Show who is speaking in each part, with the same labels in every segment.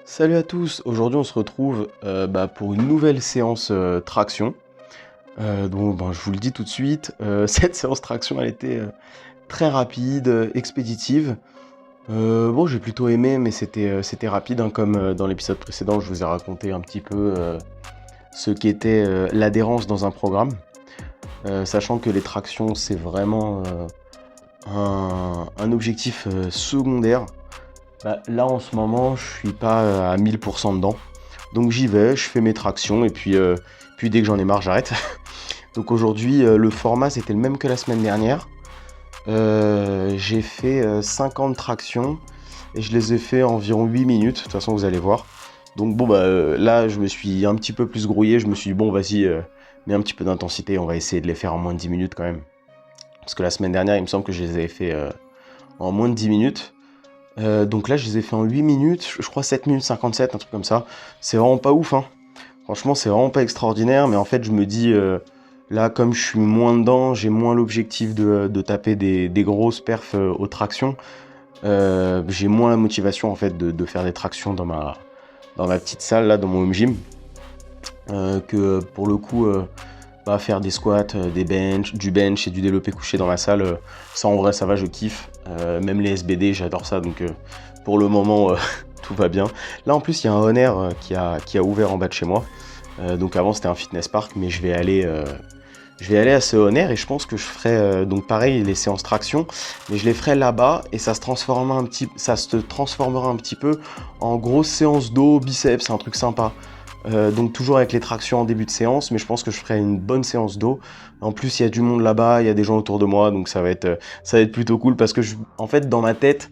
Speaker 1: Salut à tous, aujourd'hui on se retrouve pour une nouvelle séance traction. Je vous le dis tout de suite, cette séance traction elle était très rapide, expéditive. J'ai plutôt aimé, mais c'était rapide, hein, comme dans l'épisode précédent, je vous ai raconté un petit peu ce qu'était l'adhérence dans un programme. Sachant que les tractions c'est vraiment un objectif secondaire. Là en ce moment je suis pas à 1000% dedans. Donc j'y vais, je fais mes tractions et puis dès que j'en ai marre, j'arrête. Donc aujourd'hui, le format c'était le même que la semaine dernière. J'ai fait 50 tractions et je les ai fait environ 8 minutes. De toute façon, vous allez voir. Donc là, je me suis un petit peu plus grouillé. Je me suis dit, bon, vas-y, mets un petit peu d'intensité. On va essayer de les faire en moins de 10 minutes quand même. Parce que la semaine dernière, il me semble que je les avais fait en moins de 10 minutes. Donc là, je les ai fait en 8 minutes. Je crois 7 minutes 57, un truc comme ça. C'est vraiment pas ouf, hein. Franchement, c'est vraiment pas extraordinaire, mais en fait, je me dis, là, comme je suis moins dedans, j'ai moins l'objectif de taper des grosses perfs aux tractions. J'ai moins la motivation, en fait, de faire des tractions dans ma petite salle, là, dans mon home gym, que pour le coup, faire des squats, du bench et du développé couché dans la salle, ça, en vrai, ça va, je kiffe. Même les SBD, j'adore ça, donc pour le moment, tout va bien. Là, en plus, il y a un Honor qui a ouvert en bas de chez moi. Donc avant c'était un fitness park, mais je vais aller à ce Honor et je pense que je ferai donc pareil les séances traction, mais je les ferai là-bas et ça se transformera un petit peu en grosse séance dos, biceps, c'est un truc sympa. Donc toujours avec les tractions en début de séance, mais je pense que je ferai une bonne séance dos. En plus il y a du monde là-bas, il y a des gens autour de moi, donc ça va être plutôt cool parce que en fait dans ma tête,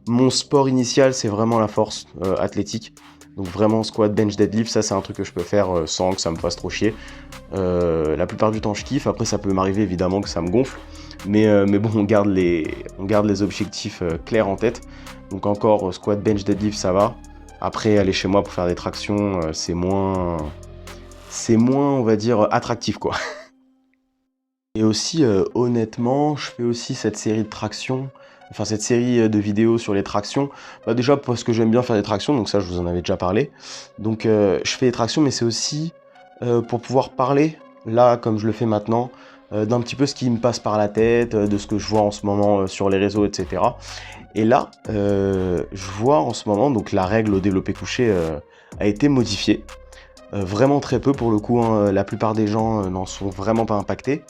Speaker 1: mon sport initial c'est vraiment la force athlétique. Donc vraiment squat, bench, deadlift, ça c'est un truc que je peux faire sans que ça me fasse trop chier. La plupart du temps je kiffe, après ça peut m'arriver évidemment que ça me gonfle. Mais bon, on garde les objectifs clairs en tête. Donc encore squat, bench, deadlift, ça va. Après aller chez moi pour faire des tractions, c'est moins on va dire attractif quoi. Et aussi honnêtement, je fais aussi cette série de tractions, enfin cette série de vidéos sur les tractions. Déjà parce que j'aime bien faire des tractions, donc ça je vous en avais déjà parlé. Donc je fais des tractions, mais c'est aussi pour pouvoir parler, là comme je le fais maintenant, d'un petit peu ce qui me passe par la tête, de ce que je vois en ce moment sur les réseaux, etc. Et là, je vois en ce moment, donc la règle au développé couché a été modifiée. Vraiment très peu pour le coup, hein, la plupart des gens n'en sont vraiment pas impactés.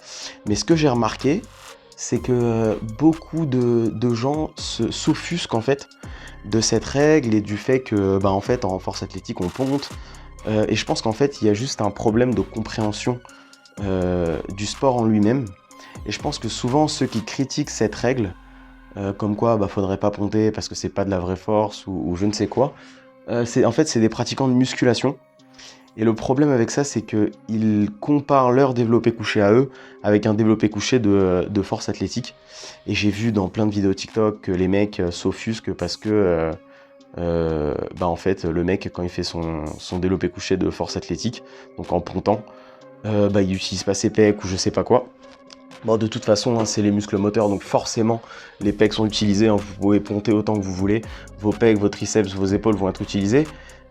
Speaker 1: Mais ce que j'ai remarqué, c'est que beaucoup de gens s'offusquent en fait de cette règle et du fait que en fait en force athlétique on ponte. Et je pense qu'en fait il y a juste un problème de compréhension du sport en lui-même. Et je pense que souvent ceux qui critiquent cette règle, comme quoi faudrait pas ponter parce que c'est pas de la vraie force ou je ne sais quoi, c'est des pratiquants de musculation. Et le problème avec ça, c'est qu'ils comparent leur développé couché à eux avec un développé couché de force athlétique. Et j'ai vu dans plein de vidéos TikTok que les mecs s'offusquent parce que, en fait, le mec, quand il fait son développé couché de force athlétique, donc en pontant, il utilise pas ses pecs ou je sais pas quoi. Bon, de toute façon, hein, c'est les muscles moteurs, donc forcément, les pecs sont utilisés, hein, vous pouvez ponter autant que vous voulez. Vos pecs, vos triceps, vos épaules vont être utilisés.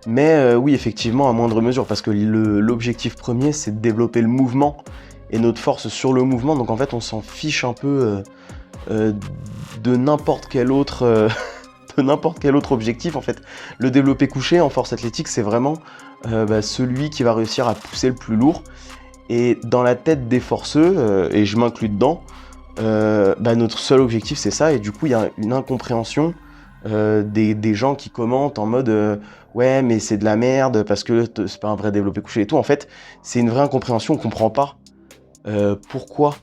Speaker 1: Mais oui, effectivement, à moindre mesure, parce que l'objectif premier, c'est de développer le mouvement et notre force sur le mouvement. Donc en fait, on s'en fiche un peu euh, de n'importe quel autre, de n'importe quel autre objectif. En fait, le développé couché en force athlétique, c'est vraiment celui qui va réussir à pousser le plus lourd. Et dans la tête des forceux, et je m'inclus dedans, notre seul objectif c'est ça. Et du coup, il y a une incompréhension des gens qui commentent en mode ouais, mais c'est de la merde parce que c'est pas un vrai développé couché et tout. En fait, c'est une vraie incompréhension. On comprend pas pourquoi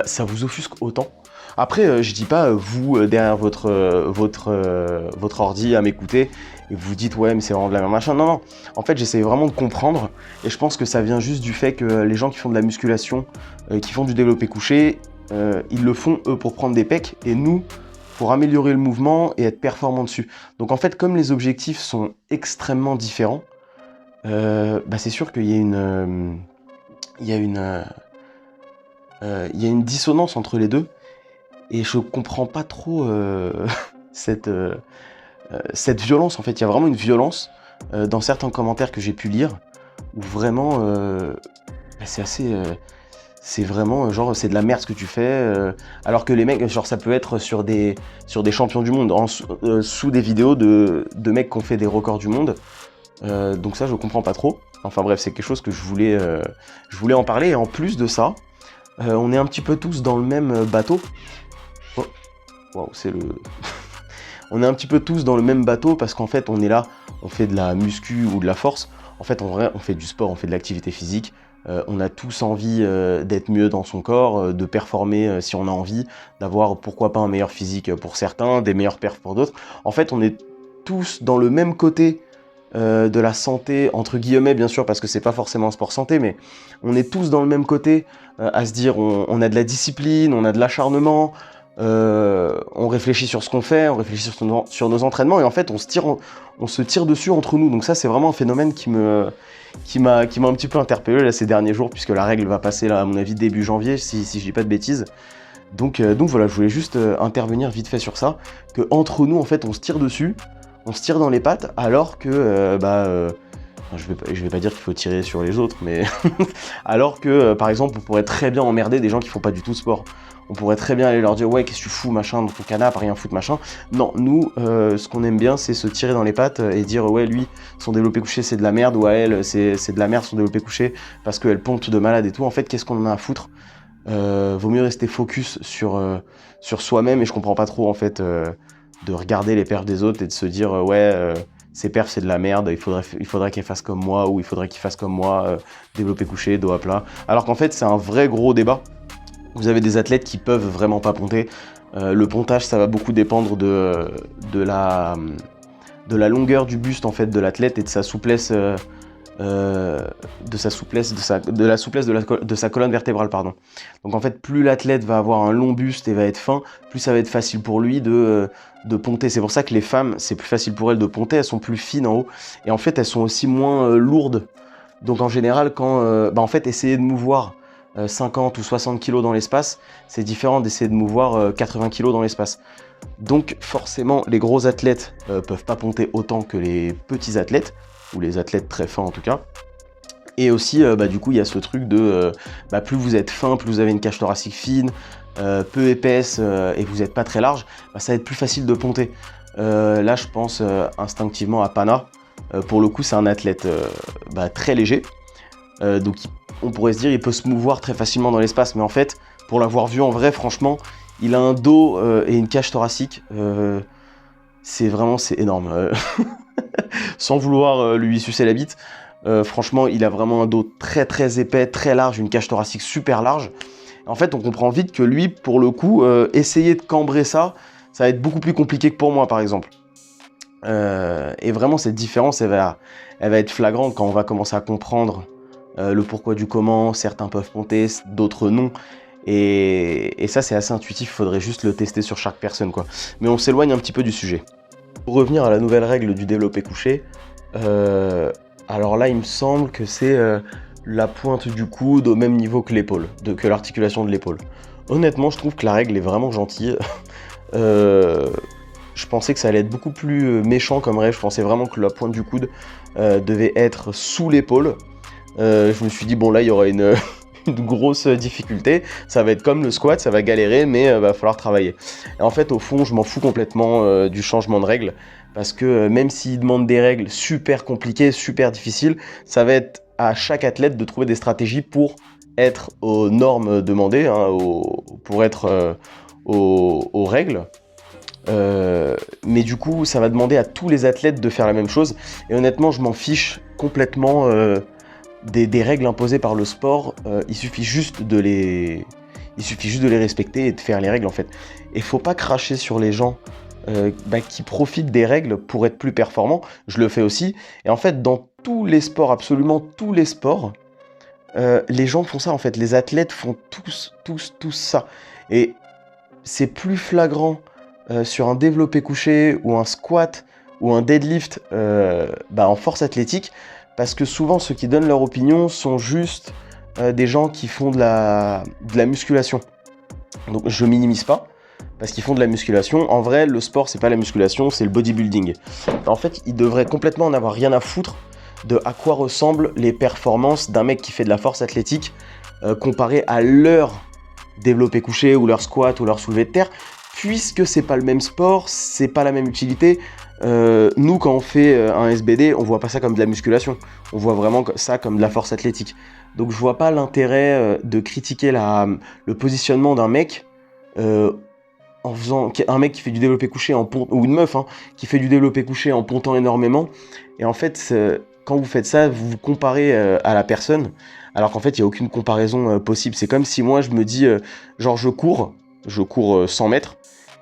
Speaker 1: ça vous offusque autant. Après, je dis pas vous derrière votre ordi à m'écouter et vous dites ouais mais c'est vraiment de la merde machin. Non non. En fait, j'essaie vraiment de comprendre et je pense que ça vient juste du fait que les gens qui font de la musculation, qui font du développé couché, ils le font eux pour prendre des pecs et nous pour améliorer le mouvement et être performant dessus. Donc en fait, comme les objectifs sont extrêmement différents, c'est sûr qu'il y a une dissonance entre les deux. Et je comprends pas trop cette, cette violence, en fait, il y a vraiment une violence dans certains commentaires que j'ai pu lire, où vraiment, c'est assez... c'est vraiment, genre, c'est de la merde ce que tu fais, alors que les mecs, genre, ça peut être sur des champions du monde, sous des vidéos de mecs qui ont fait des records du monde, donc ça, je comprends pas trop. Enfin bref, c'est quelque chose que je voulais en parler, et en plus de ça, on est un petit peu tous dans le même bateau. Oh, waouh, c'est le... On est un petit peu tous dans le même bateau parce qu'en fait, on est là, on fait de la muscu ou de la force. En fait, en vrai, on fait du sport, on fait de l'activité physique. On a tous envie d'être mieux dans son corps, de performer si on a envie, d'avoir pourquoi pas un meilleur physique pour certains, des meilleurs perfs pour d'autres. En fait, on est tous dans le même côté de la santé, entre guillemets bien sûr, parce que c'est pas forcément un sport santé, mais on est tous dans le même côté à se dire on a de la discipline, on a de l'acharnement, on réfléchit sur ce qu'on fait, on réfléchit sur nos entraînements, et en fait on se tire dessus entre nous. Donc ça, c'est vraiment un phénomène qui m'a un petit peu interpellé là ces derniers jours, puisque la règle va passer là à mon avis début janvier, si je dis pas de bêtises. Donc voilà, je voulais juste intervenir vite fait sur ça, que entre nous en fait on se tire dessus, on se tire dans les pattes, alors que je vais pas dire qu'il faut tirer sur les autres, mais alors que par exemple on pourrait très bien emmerder des gens qui font pas du tout de sport. On pourrait très bien aller leur dire ouais, qu'est-ce que tu fous machin dans ton canapé, rien foutre machin. Non, nous ce qu'on aime bien, c'est se tirer dans les pattes et dire ouais, lui son développé couché c'est de la merde, ou à elle c'est de la merde son développé couché parce qu'elle ponte de malade et tout. En fait, qu'est-ce qu'on en a à foutre? Vaut mieux rester focus sur soi-même, et je comprends pas trop en fait de regarder les perfs des autres et de se dire ces perfs c'est de la merde, il faudrait qu'elles fassent comme moi, ou il faudrait qu'ils fassent comme moi, développé couché, dos à plat. Alors qu'en fait c'est un vrai gros débat. Vous avez des athlètes qui peuvent vraiment pas ponter. Le pontage, ça va beaucoup dépendre de la longueur du buste en fait de l'athlète et de sa souplesse, de la souplesse de sa colonne vertébrale, pardon. Donc en fait, plus l'athlète va avoir un long buste et va être fin, plus ça va être facile pour lui de ponter. C'est pour ça que les femmes, c'est plus facile pour elles de ponter, elles sont plus fines en haut, et en fait elles sont aussi moins lourdes. Donc en général, quand en fait, essayer de mouvoir 50 ou 60 kg dans l'espace, c'est différent d'essayer de mouvoir 80 kg dans l'espace. Donc forcément, les gros athlètes peuvent pas ponter autant que les petits athlètes, ou les athlètes très fins en tout cas. Et aussi, du coup, il y a ce truc de plus vous êtes fin, plus vous avez une cage thoracique fine, peu épaisse, et vous n'êtes pas très large, ça va être plus facile de ponter. Là, je pense instinctivement à Pana. Pour le coup, c'est un athlète très léger. Donc on pourrait se dire il peut se mouvoir très facilement dans l'espace, mais en fait, pour l'avoir vu en vrai, franchement, il a un dos et une cage thoracique, c'est énorme. Sans vouloir lui sucer la bite, franchement, il a vraiment un dos très très épais, très large, une cage thoracique super large. En fait, on comprend vite que lui, pour le coup, essayer de cambrer ça va être beaucoup plus compliqué que pour moi, par exemple. Et vraiment, cette différence, elle va être flagrante quand on va commencer à comprendre le pourquoi du comment. Certains peuvent ponter, d'autres non. Et ça, c'est assez intuitif, il faudrait juste le tester sur chaque personne, quoi. Mais on s'éloigne un petit peu du sujet. Pour revenir à la nouvelle règle du développé couché, alors là, il me semble que c'est la pointe du coude au même niveau que l'épaule, que l'articulation de l'épaule. Honnêtement, je trouve que la règle est vraiment gentille. Je pensais que ça allait être beaucoup plus méchant comme règle. Je pensais vraiment que la pointe du coude devait être sous l'épaule. Je me suis dit, bon là, il y aura une grosse difficulté. Ça va être comme le squat, ça va galérer, mais va falloir travailler. Et en fait, au fond, je m'en fous complètement du changement de règle, parce que même s'ils demandent des règles super compliquées, super difficiles, ça va être à chaque athlète de trouver des stratégies pour être aux normes demandées, hein, pour être aux règles. Mais du coup, ça va demander à tous les athlètes de faire la même chose. Et honnêtement, je m'en fiche complètement des règles imposées par le sport. Il suffit juste de les respecter et de faire les règles en fait. Et faut pas cracher sur les gens qui profitent des règles pour être plus performants. Je le fais aussi. Et en fait, dans tous les sports, absolument tous les sports, les gens font ça en fait. Les athlètes font tous ça. Et c'est plus flagrant sur un développé couché ou un squat ou un deadlift en force athlétique, parce que souvent ceux qui donnent leur opinion sont juste des gens qui font de la musculation. Donc je minimise pas, parce qu'ils font de la musculation. En vrai, le sport, c'est pas la musculation, c'est le bodybuilding. En fait, ils devraient complètement en avoir rien à foutre de à quoi ressemblent les performances d'un mec qui fait de la force athlétique comparé à leur développé couché ou leur squat ou leur soulevé de terre, puisque c'est pas le même sport, c'est pas la même utilité. Nous, quand on fait un SBD, on voit pas ça comme de la musculation, on voit vraiment ça comme de la force athlétique. Donc je vois pas l'intérêt de critiquer le positionnement d'un mec en faisant un mec qui fait du développé couché ou une meuf qui fait du développé couché en pontant énormément. Et en fait, quand vous faites ça, vous vous comparez à la personne, alors qu'en fait, il n'y a aucune comparaison possible. C'est comme si moi, je me dis, genre, je cours 100 mètres,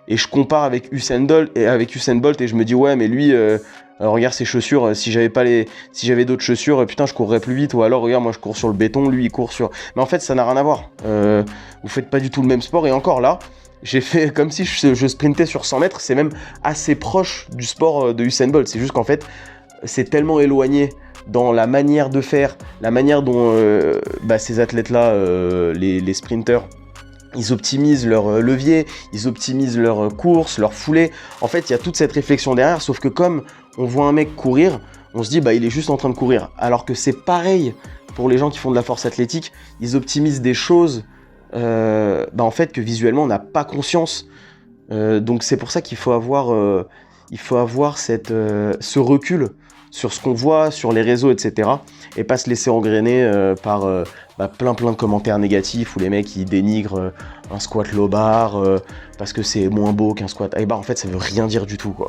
Speaker 1: et je compare avec Usain Bolt, et je me dis, ouais, mais lui, regarde ses chaussures, si j'avais d'autres chaussures, putain, je courrais plus vite, ou alors, regarde, moi, je cours sur le béton, lui, il court sur... Mais en fait, ça n'a rien à voir. Vous faites pas du tout le même sport, et encore là, j'ai fait comme si je sprintais sur 100 mètres, c'est même assez proche du sport de Usain Bolt. C'est juste qu'en fait, c'est tellement éloigné dans la manière de faire, la manière dont ces athlètes-là, les sprinters, ils optimisent leur levier, ils optimisent leur course, leur foulée. En fait, il y a toute cette réflexion derrière, sauf que comme on voit un mec courir, on se dit, il est juste en train de courir. Alors que c'est pareil pour les gens qui font de la force athlétique, ils optimisent des choses en fait, que visuellement, on n'a pas conscience. Donc c'est pour ça qu'il faut avoir, ce recul sur ce qu'on voit sur les réseaux, etc. Et pas se laisser engrainer par plein de commentaires négatifs où les mecs ils dénigrent un squat low bar parce que c'est moins beau qu'un squat high bar. En fait, ça veut rien dire du tout, quoi.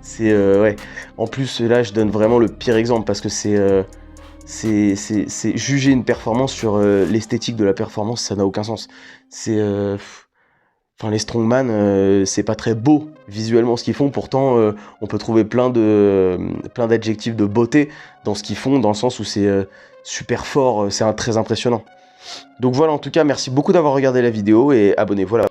Speaker 1: C'est ouais. En plus, là, je donne vraiment le pire exemple parce que c'est juger une performance sur l'esthétique de la performance, ça n'a aucun sens. Les strongman, c'est pas très beau visuellement ce qu'ils font, pourtant on peut trouver plein d'adjectifs de beauté dans ce qu'ils font, dans le sens où c'est super fort, c'est très impressionnant. Donc voilà, en tout cas, merci beaucoup d'avoir regardé la vidéo et abonnez-vous à la